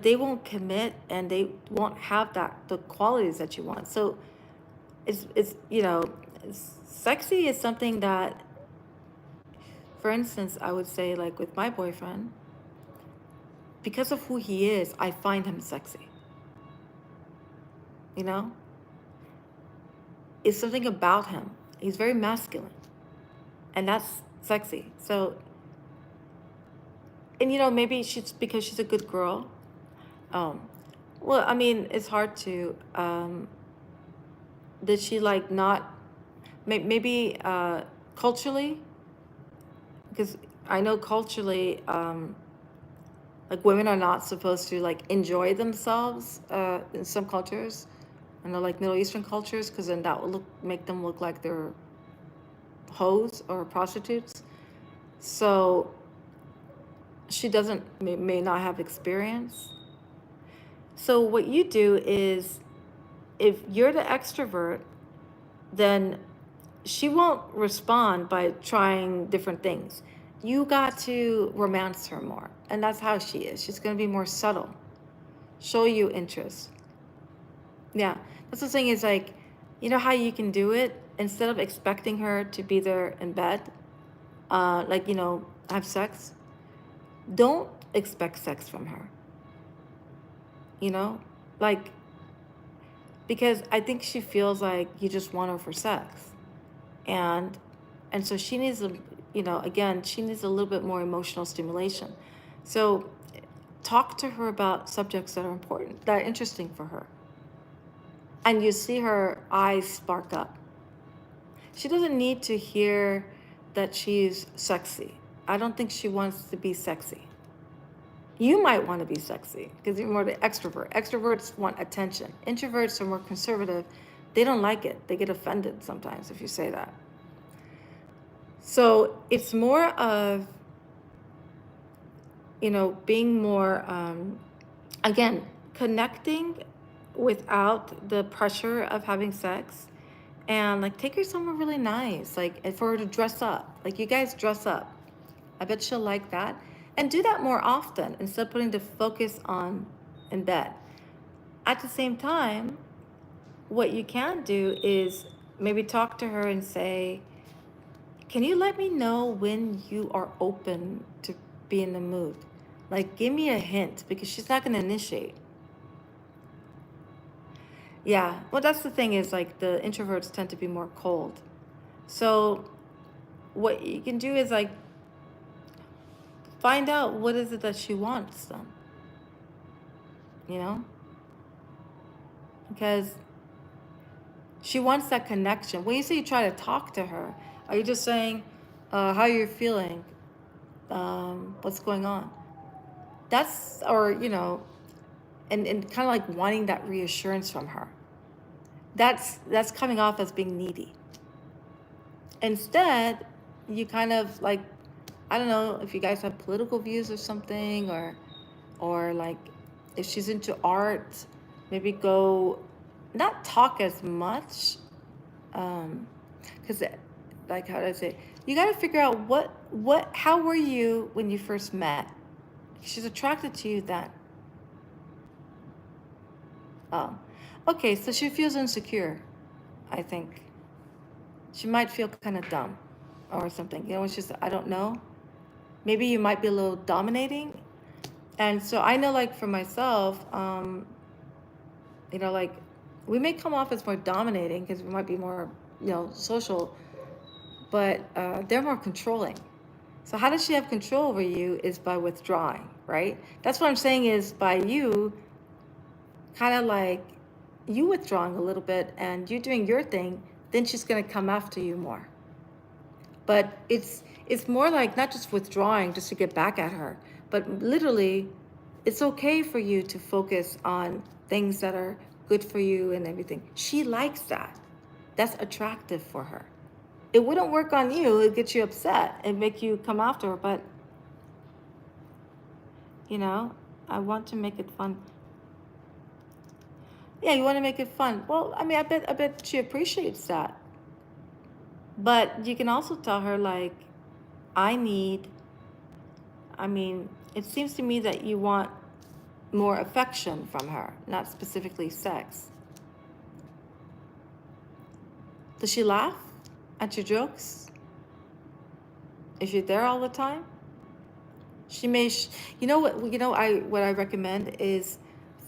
A: they won't commit and they won't have the qualities that you want. So sexy is something that, for instance, I would say like with my boyfriend, because of who he is, I find him sexy. You know, it's something about him. He's very masculine, and that's sexy. So, and maybe she's because she's a good girl. Um, well, I mean, it's hard to. Did she like not? Maybe culturally, because I know culturally, like women are not supposed to like enjoy themselves in some cultures. I know like Middle Eastern cultures, because then that will make them look like they're hoes or prostitutes. So she doesn't may not have experience. So what you do is, if you're the extrovert, then she won't respond by trying different things. You got to romance her more, and that's how she is. She's going to be more subtle, show you interest. Yeah, that's the thing is like, how you can do it instead of expecting her to be there in bed, like, have sex. Don't expect sex from her, like, because I think she feels like you just want her for sex. And so she needs again, she needs a little bit more emotional stimulation. So talk to her about subjects that are important, that are interesting for her. And you see her eyes spark up. She doesn't need to hear that she's sexy. I don't think she wants to be sexy. You might want to be sexy because you're more the extrovert. Extroverts want attention. Introverts are more conservative. They don't like it. They get offended sometimes if you say that. So it's more of, being more, again, connecting without the pressure of having sex, and like take her somewhere really nice, like, and for her to dress up, like you guys dress up. I bet she'll like that. And do that more often instead of putting the focus on in bed. At the same time, what you can do is maybe talk to her and say, can you let me know when you are open to be in the mood? Like, give me a hint, because she's not going to initiate. Yeah, well, that's the thing is like the introverts tend to be more cold. So what you can do is like find out what is it that she wants then, you know? Because she wants that connection. When you say you try to talk to her, are you just saying, how you're feeling? What's going on? That's, or, and kind of like wanting that reassurance from her. That's coming off as being needy. Instead, you kind of like, I don't know if you guys have political views or something, or like if she's into art, maybe go, not talk as much, because like, how do I say, you got to figure out how were you when you first met? She's attracted to you then. Oh, okay, so she feels insecure, I think. She might feel kind of dumb or something. It's just, I don't know. Maybe you might be a little dominating. And so I know, like, for myself, like, we may come off as more dominating because we might be more, social, but they're more controlling. So how does she have control over you is by withdrawing, right? That's what I'm saying is by you kind of like you withdrawing a little bit and you doing your thing, then she's going to come after you more. But it's more like not just withdrawing just to get back at her, but literally it's okay for you to focus on things that are good for you and everything. She likes that. That's attractive for her. It wouldn't work on you. It'd get you upset and make you come after her. But, I want to make it fun. Yeah, you want to make it fun. Well, I mean, I bet she appreciates that. But you can also tell her like, I need. I mean, it seems to me that you want more affection from her, not specifically sex. Does she laugh at your jokes? Is she there all the time? She may, you know what? You know, what I recommend is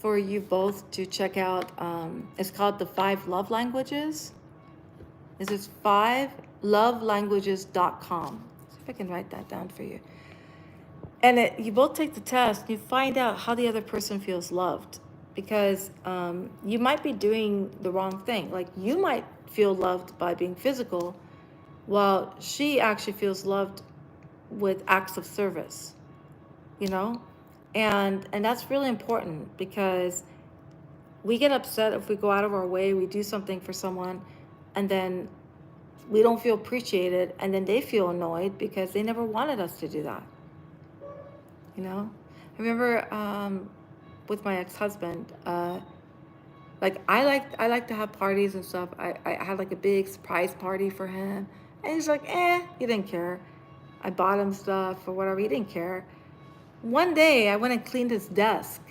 A: for you both to check out. It's called the 5 Love Languages. This is 5lovelanguages.com. See if I can write that down for you. And you both take the test. You find out how the other person feels loved, because you might be doing the wrong thing. Like you might feel loved by being physical, while she actually feels loved with acts of service. You know, and that's really important, because we get upset if we go out of our way, we do something for someone, and then we don't feel appreciated, and then they feel annoyed because they never wanted us to do that. You know, I remember with my ex-husband, like I like to have parties and stuff. I had like a big surprise party for him, and he's like, he didn't care. I bought him stuff or whatever. He didn't care. One day I went and cleaned his desk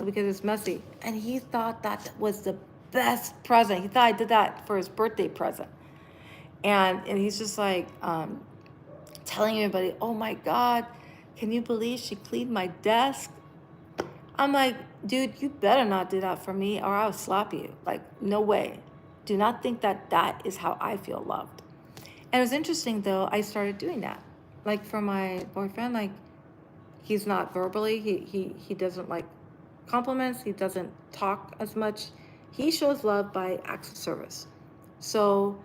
A: because it's messy, and he thought that was the best present. He thought I did that for his birthday present, and he's just like telling everybody, "Oh my God, can you believe she cleaned my desk?" I'm like, dude, you better not do that for me, or I'll slap you. Like, no way. Do not think that that is how I feel loved. And it was interesting though. I started doing that, like for my boyfriend. Like, he's not verbally. He doesn't like compliments. He doesn't talk as much. He shows love by acts of service. So,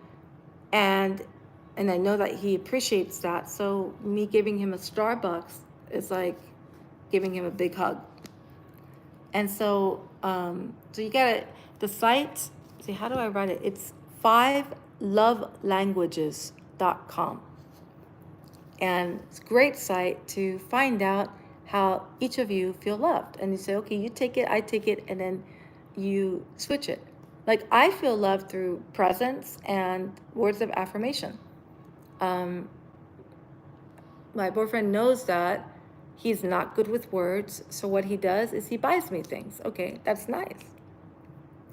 A: and I know that he appreciates that. So me giving him a Starbucks is like giving him a big hug. And so you got it. The site. See, how do I write it? It's 5lovelanguages.com. And it's a great site to find out how each of you feel loved. And you say, okay, you take it, I take it, and then you switch it. Like, I feel loved through presence and words of affirmation. My boyfriend knows that he's not good with words, so what he does is he buys me things. Okay, that's nice.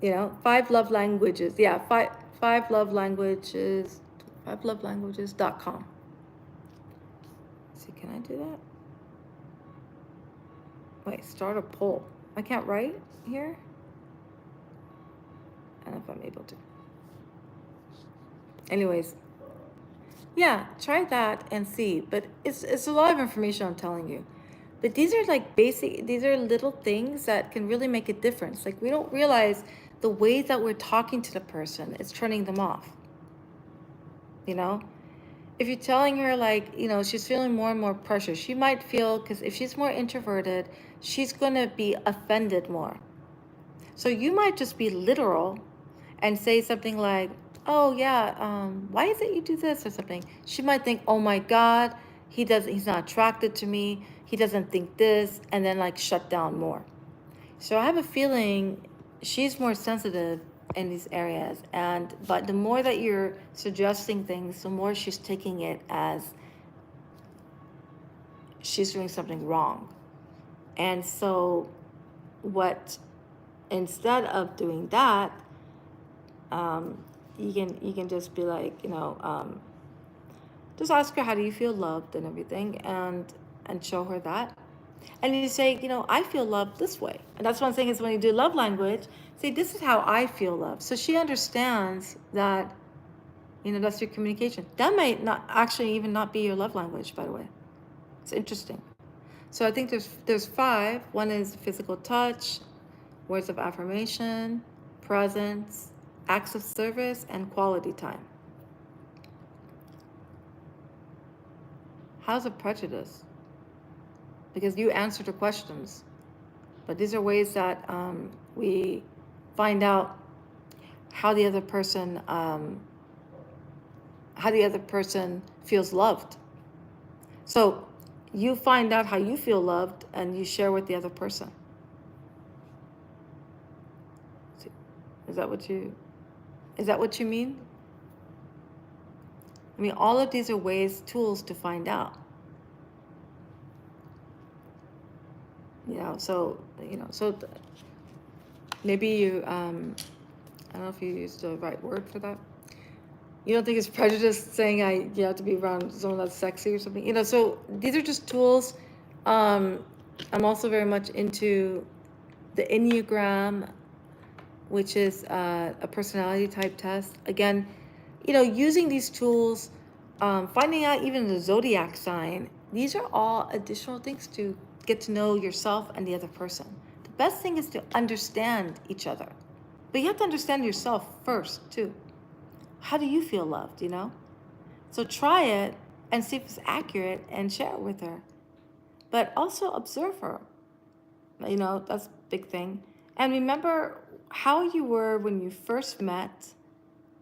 A: You know, 5 Love Languages. Yeah, five love languages, 5lovelanguages.com. See, can I do that? Wait, start a poll. I can't write here? I don't know if I'm able to. Anyways, yeah, try that and see. But it's a lot of information I'm telling you. But these are like basic, these are little things that can really make a difference. Like, we don't realize the way that we're talking to the person is turning them off. You know? If you're telling her, like, you know, she's feeling more and more pressure, she might feel, because if she's more introverted, she's going to be offended more. So you might just be literal and say something like, oh yeah, why is it you do this or something? She might think, oh my God, he's not attracted to me, he doesn't think this, and then like shut down more. So I have a feeling she's more sensitive in these areas, but the more that you're suggesting things, the more she's taking it as she's doing something wrong. And so instead of doing that, you can just be like, just ask her, how do you feel loved and everything, and show her that. And you say, I feel loved this way. And that's what I'm saying, is when you do love language, say, this is how I feel loved. So she understands that, that's your communication. That might not actually even not be your love language, by the way. It's interesting. So I think there's 5. One is physical touch, words of affirmation, presence, acts of service, and quality time. How's a prejudice? Because you answered the questions. But these are ways that we find out how the other person feels loved. So you find out how you feel loved and you share with the other person. Is that what you is that what you mean? I mean, all of these are ways, tools to find out. So maybe you I don't know if you used the right word for that. You don't think it's prejudice saying you have to be around someone that's sexy or something? So these are just tools. I'm also very much into the Enneagram, which is a personality type test. Again, using these tools, finding out even the zodiac sign, these are all additional things to get to know yourself and the other person. The best thing is to understand each other. But you have to understand yourself first, too. How do you feel loved? So try it and see if it's accurate and share it with her. But also observe her. That's a big thing. And remember how you were when you first met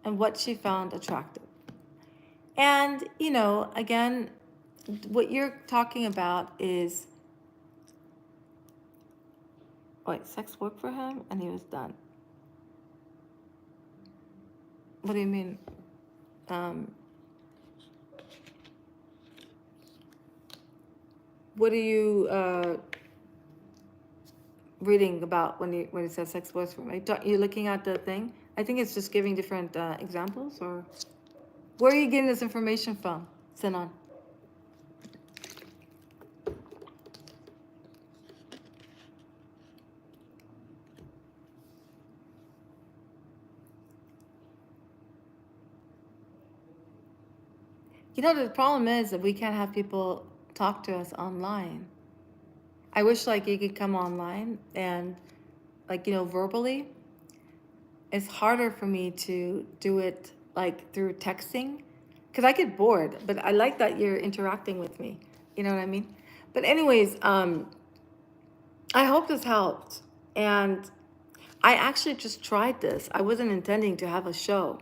A: and what she found attractive. And, again, what you're talking about is, wait, sex worked for him and he was done. What do you mean? What are you reading about when it says sex works for him? Are you looking at the thing? I think it's just giving different examples, or where are you getting this information from, Sinan? The problem is that we can't have people talk to us online. I wish you could come online and verbally. It's harder for me to do it through texting because I get bored, but I like that you're interacting with me. You know what I mean? But anyways, I hope this helped. And I actually just tried this. I wasn't intending to have a show.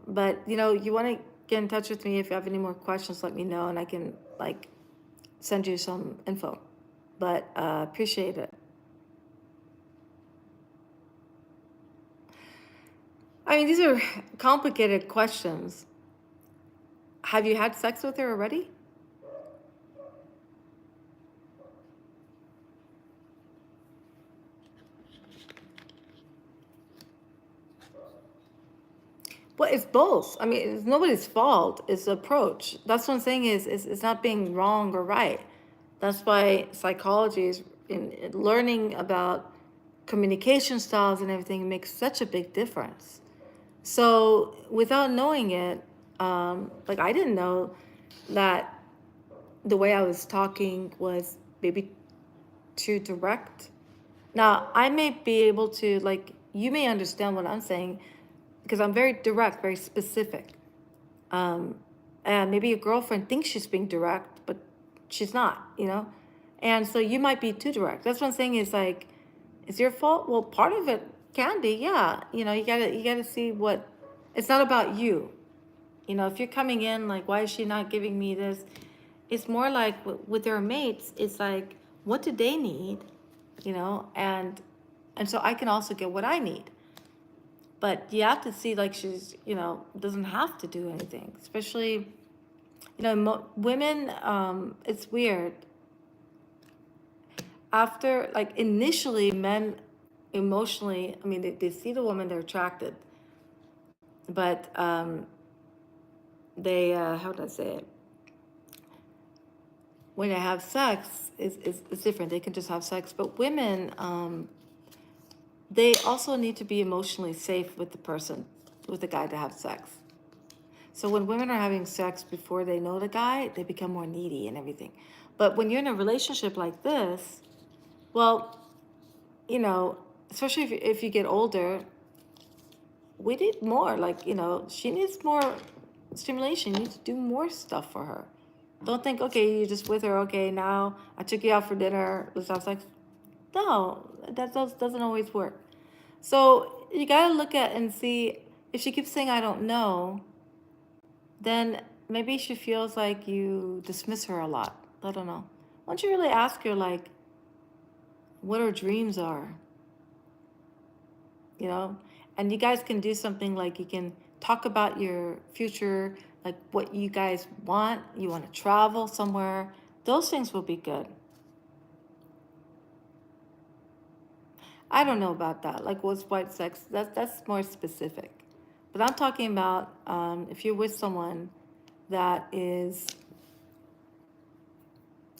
A: But, you want to get in touch with me if you have any more questions, let me know, and I can, send you some info. But appreciate it. I mean, these are complicated questions. Have you had sex with her already? Well, it's both. I mean, it's nobody's fault. It's the approach. That's what I'm saying is it's not being wrong or right. That's why psychology is in learning about communication styles and everything makes such a big difference. So without knowing it, I didn't know that the way I was talking was maybe too direct. Now, I may be able to, you may understand what I'm saying because I'm very direct, very specific. And maybe your girlfriend thinks she's being direct, but she's not. And so you might be too direct. That's what I'm saying is it's your fault? Well, part of it can be, yeah. You gotta see what, it's not about you. If you're coming in why is she not giving me this? It's more with their mates, it's what do they need? And so I can also get what I need. But you have to see she's, doesn't have to do anything, especially, women, it's weird. After, initially men emotionally, I mean, they see the woman, they're attracted. But they, how would I say it? When they have sex, it's different. They can just have sex. But women, they also need to be emotionally safe with the guy to have sex. So when women are having sex before they know the guy, they become more needy and everything. But when you're in a relationship like this, well, especially if you get older, we need more. She needs more stimulation. You need to do more stuff for her. Don't think, okay, you're just with her. Okay, now I took you out for dinner. Let's have sex. No, that doesn't always work. So you got to look at and see if she keeps saying, I don't know, then maybe she feels like you dismiss her a lot. I don't know. Why don't you really ask her, like, what her dreams are, you know? And you guys can do something like you can talk about your future, like what you guys want. You want to travel somewhere. Those things will be good. I don't know about that. Like, what's white sex? That's more specific. But I'm talking about if you're with someone that is,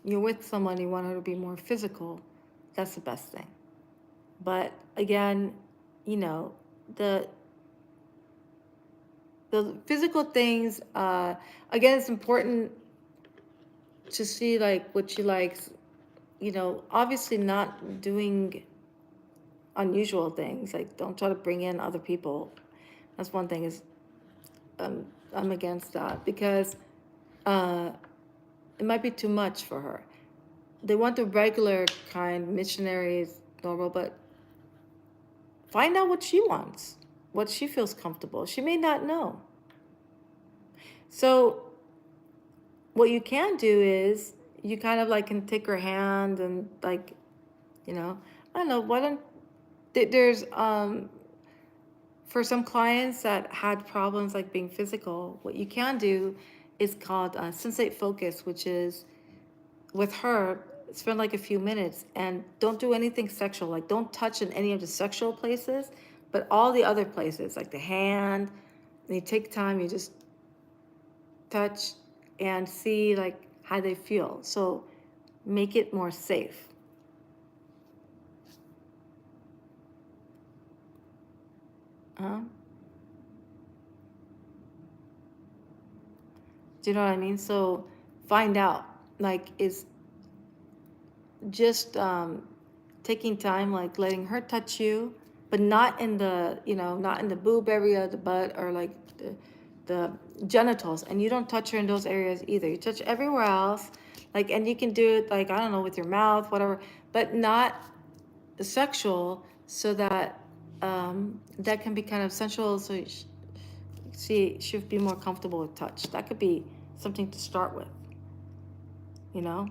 A: you're with someone, you want her to be more physical, that's the best thing. But again, you know, the the physical things, again, it's important to see like what she likes, you know, obviously not doing unusual things. Like, don't try to bring in other people. That's one thing is um, I'm against that because uh, it might be too much for her. They want the regular kind, missionaries, normal, but find out what she wants, what she feels comfortable. She may not know. So what you can do is you kind of like can take her hand and like, you know, I don't know, why don't there's for some clients that had problems like being physical, what you can do is called sensate focus, which is with her, spend like a few minutes and don't do anything sexual. Like, don't touch in any of the sexual places, but all the other places, like the hand. And you take time, you just touch and see like how they feel. So make it more safe. Huh? Do you know what I mean? So find out, like, is just taking time, like letting her touch you, but not in the, you know, not in the boob area, the butt, or like the genitals. And you don't touch her in those areas either. You touch everywhere else, like, and you can do it like, I don't know, with your mouth, whatever, but not sexual, so that that can be kind of sensual. So she should be more comfortable with touch. That could be something to start with, you know.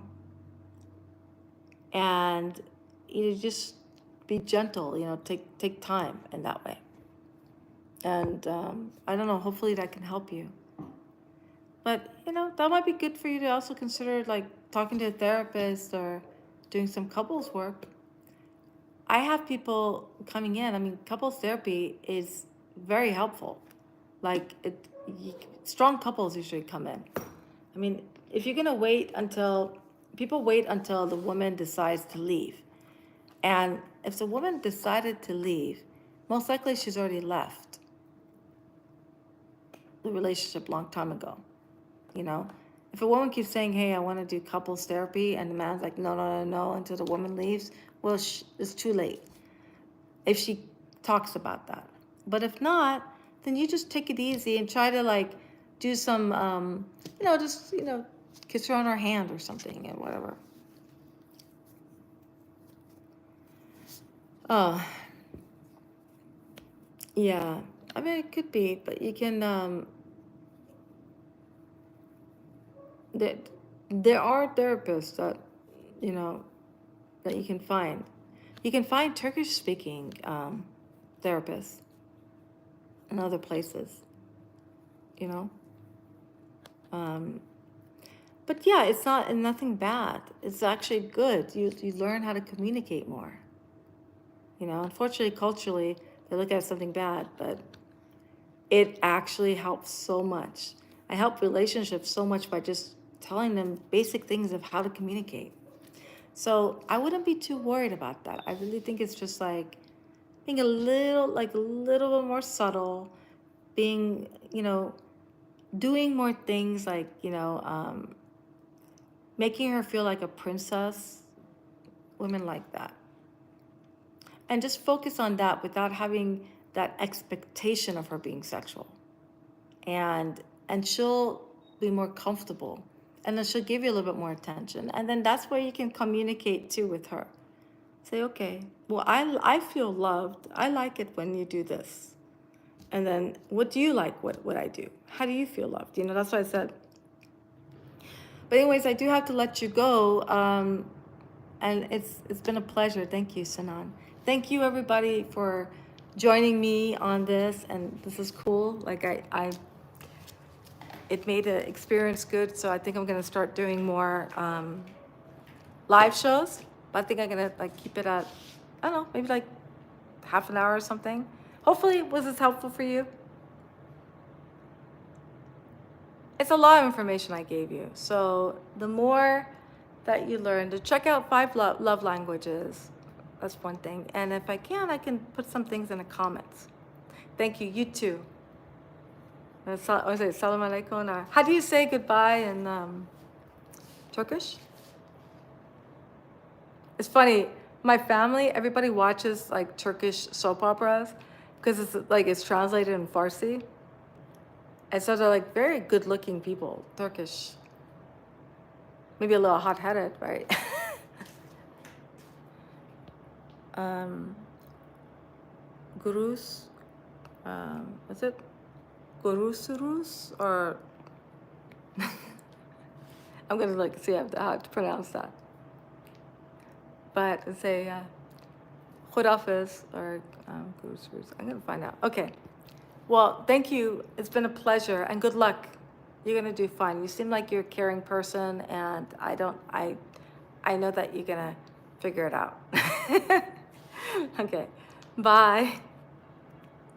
A: And you just be gentle, you know, take time in that way. And I don't know, hopefully that can help you. But you know, that might be good for you to also consider, like talking to a therapist or doing some couples work. I have people coming in. I mean, couples therapy is very helpful. Like strong couples usually come in. I mean, if you're gonna wait until people wait until the woman decides to leave, and if the woman decided to leave, most likely she's already left the relationship long time ago. You know, if a woman keeps saying, "Hey, I want to do couples therapy," and the man's like, "No, no, no, no," until the woman leaves, well, it's too late. If she talks about that, but if not, then you just take it easy and try to like do some, you know, just kiss her on her hand or something and whatever. Oh, yeah. I mean, it could be, but you can. That there are therapists that you know that you can find. You can find Turkish speaking therapists in other places, you know. Um, but yeah, it's not and nothing bad. It's actually good. You learn how to communicate more. You know, unfortunately, culturally, they look at something bad, but it actually helps so much. I help relationships so much by just telling them basic things of how to communicate. So I wouldn't be too worried about that. I really think it's just like being a little bit more subtle, being, you know, doing more things like, making her feel like a princess, women like that. And just focus on that without having that expectation of her being sexual. And she'll be more comfortable. And then she'll give you a little bit more attention. And then that's where you can communicate too with her. Say, okay, well, I feel loved. I like it when you do this. And then what do you like what I do? How do you feel loved? You know, that's why I said But anyways, I do have to let you go. And it's been a pleasure. Thank you, Sanan. Thank you everybody for joining me on this. And this is cool. Like I it made the experience good. So I think I'm gonna start doing more live shows. But I think I'm gonna like keep it at, I don't know, maybe like half an hour or something. Hopefully, was this helpful for you? It's a lot of information I gave you. So the more that you learn, to check out 5 love languages. That's one thing. And if I can put some things in the comments. Thank you. You too. Salam alaikum. How do you say goodbye in Turkish? It's funny. My family, everybody watches like Turkish soap operas because it's translated in Farsi. And so they're like very good looking people, Turkish. Maybe a little hot headed, right? Gurus, what's it? Gurusurus? Or I'm gonna like see how to pronounce that. But say Khudafiz or Gurusurus. I'm gonna find out. Okay. Well, thank you. It's been a pleasure and good luck. You're gonna do fine. You seem like you're a caring person, and I know that you're gonna figure it out. Okay, bye.